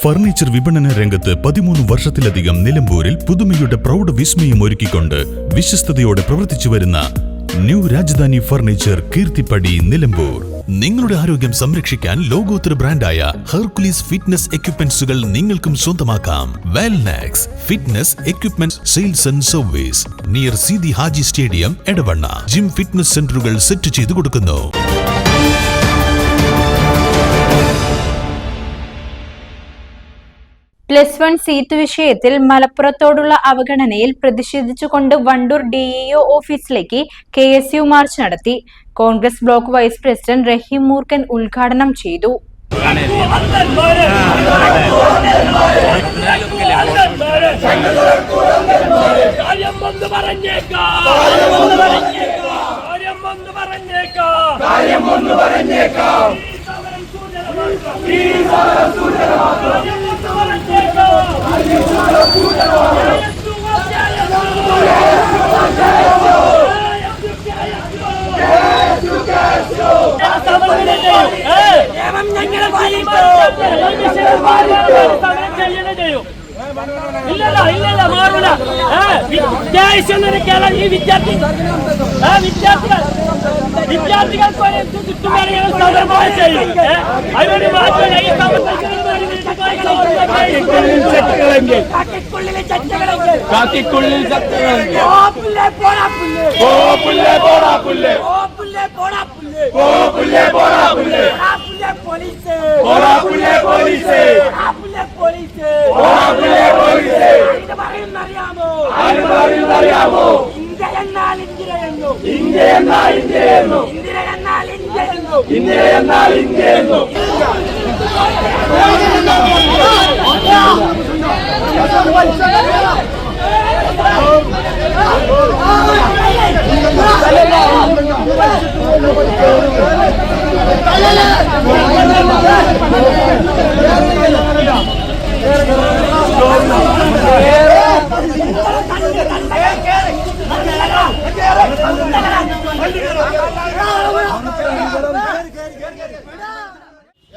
Furniture വിപണന രംഗത്ത് 13 വർഷത്തിലധികം നിലമ്പൂരിൽ പുതുമയുടെ പ്രൗഢ വിസ്മയം ഒരുക്കിക്കൊണ്ട് വിശ്വസ്തയോടെ പ്രവർത്തിച്ചു വരുന്ന ന്യൂ രാജധാനി ഫർണിച്ചർ കീർത്തിപ്പടി നിലമ്പൂർ. നിങ്ങളുടെ ആരോഗ്യം സംരക്ഷിക്കാൻ ലോകോത്തര ബ്രാൻഡായ ഹെർക്കുലീസ് ഫിറ്റ്നസ് എക്യുപ്മെന്റ്സുകൾ നിങ്ങൾക്കും സ്വന്തമാക്കാം. Wellnex fitness equipment sales and service near Seethi Haji stadium Edavanna. Gym fitness സെന്ററുകൾ സെറ്റ് ചെയ്തു കൊടുക്കുന്നു. +1 സീറ്റ് വിഷയത്തിൽ മലപ്പുറത്തോടുള്ള അവഗണനയിൽ പ്രതിഷേധിച്ചുകൊണ്ട് വണ്ടൂർ ഡിഇഒ ഓഫീസിലേക്ക് കെഎസ്യു മാർച്ച് നടത്തി. Congress block vice president Rahim Moorkkan ഉദ്ഘാടനം ചെയ്തു.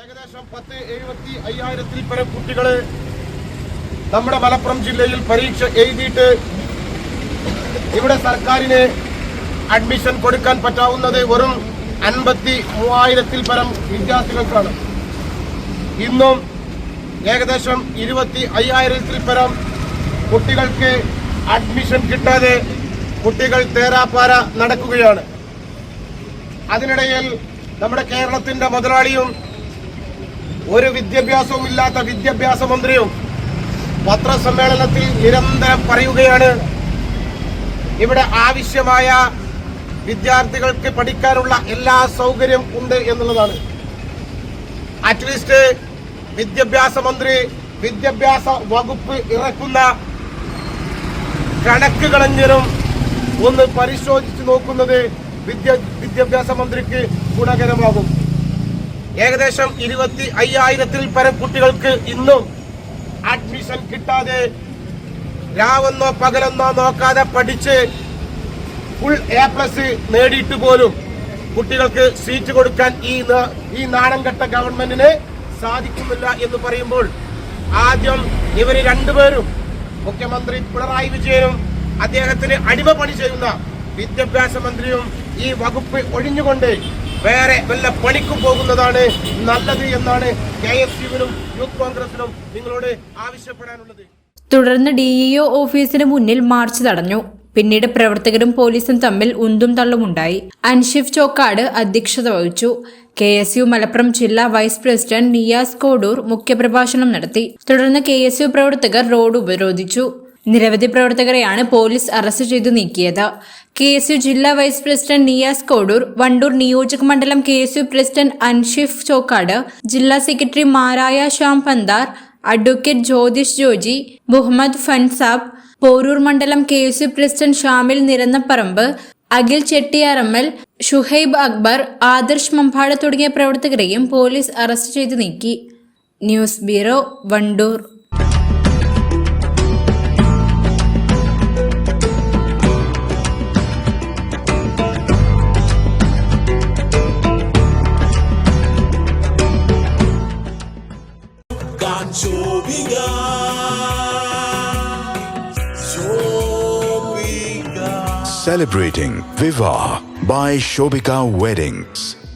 ഏകദേശം 10,75,000 പരം കുട്ടികള് നമ്മുടെ മലപ്പുറം ജില്ലയിൽ പരീക്ഷ എഴുതിയിട്ട് ഇവിടെ സർക്കാരിന് അഡ്മിഷൻ കൊടുക്കാൻ പറ്റാവുന്നത് വെറും 53,000 പരം വിദ്യാർത്ഥികൾക്കാണ്. ഇന്നും ഏകദേശം 25,000 പരം കുട്ടികൾക്ക് അഡ്മിഷൻ കിട്ടാതെ കുട്ടികൾ തേരാപ്പാര നടക്കുകയാണ്. അതിനിടയിൽ നമ്മുടെ കേരളത്തിന്റെ മുതലാളിയും ഒരു വിദ്യാഭ്യാസവും ഇല്ലാത്ത വിദ്യാഭ്യാസ മന്ത്രിയും പത്രസമ്മേളനത്തിൽ നിരന്തരം പറയുകയാണ് ഇവിടെ ആവശ്യമായ വിദ്യാർത്ഥികൾക്ക് പഠിക്കാനുള്ള എല്ലാ സൗകര്യം ഉണ്ട് എന്നുള്ളതാണ്. അറ്റ്ലീസ്റ്റ് വിദ്യാഭ്യാസ മന്ത്രി വിദ്യാഭ്യാസ വകുപ്പ് ഇറക്കുന്ന കണക്കുകളെങ്കിലും ഒന്ന് പരിശോധിച്ച് നോക്കുന്നത് വിദ്യാഭ്യാസ മന്ത്രിക്ക് ഗുണകരമാകും. ഏകദേശം 25,000 പരം കുട്ടികൾക്ക് ഇന്നും അഡ്മിഷൻ കിട്ടാതെ രാവെന്നോ പകലെന്നോ നോക്കാതെ പഠിച്ച് ഫുൾ A+ നേടിയിട്ട് പോലും കുട്ടികൾക്ക് സീറ്റ് കൊടുക്കാൻ ഈ നാണംകെട്ട ഗവൺമെന്റിന് സാധിക്കുന്നില്ല എന്ന് പറയുമ്പോൾ ആദ്യം ഇവര് രണ്ടുപേരും മുഖ്യമന്ത്രി പിണറായി വിജയനും അദ്ദേഹത്തിന് അടിമപണി ചെയ്യുന്ന വിദ്യാഭ്യാസ മന്ത്രിയും ഈ വകുപ്പ് ഒഴിഞ്ഞുകൊണ്ട് വേറെ വല്ല പണിക്കും പോകുന്നതാണ് നല്ലത് എന്നാണ് KSUവിനും യൂത്ത് കോൺഗ്രസിനും നിങ്ങളോട് ആവശ്യപ്പെടാനുള്ളത്. തുടർന്ന് ഡിഇഒ ഓഫീസിന് മുന്നിൽ മാർച്ച് തടഞ്ഞു. പിന്നീട് പ്രവർത്തകരും പോലീസും തമ്മിൽ ഉന്തും തള്ളുമുണ്ടായി. അൻഷിഫ് ചോക്കാട് അധ്യക്ഷത വഹിച്ചു. KSU മലപ്പുറം ജില്ലാ വൈസ് പ്രസിഡന്റ് നിയാസ് കോഡൂർ മുഖ്യപ്രഭാഷണം നടത്തി. തുടർന്ന് KSU പ്രവർത്തകർ റോഡ് ഉപരോധിച്ചു. നിരവധി പ്രവർത്തകരെയാണ് പോലീസ് അറസ്റ്റ് ചെയ്തു നീക്കിയത്. KSU ജില്ലാ വൈസ് പ്രസിഡന്റ് നിയാസ് കോഡൂർ, വണ്ടൂർ നിയോജക മണ്ഡലം KSU പ്രസിഡന്റ് അൻഷിഫ് ചോക്കാട്, ജില്ലാ സെക്രട്ടറി മാരായ ശ്യാം പന്താർ, അഡ്വക്കേറ്റ് ജ്യോതിഷ് ജോജി, മുഹമ്മദ് ഫൻസാബ്, പോരൂർ മണ്ഡലം KSU പ്രസിഡന്റ് ഷാമിൽ നിരന്നപ്പറമ്പ്, അഖിൽ ചെട്ടിയാറമ്മൽ, ഷുഹൈബ് അക്ബർ, ആദർശ് മമ്പാട് തുടങ്ങിയ പ്രവർത്തകരെയും പോലീസ് അറസ്റ്റ് ചെയ്തു നീക്കി. News bureau, Wandoor. Celebrating Viva by Shobika Weddings.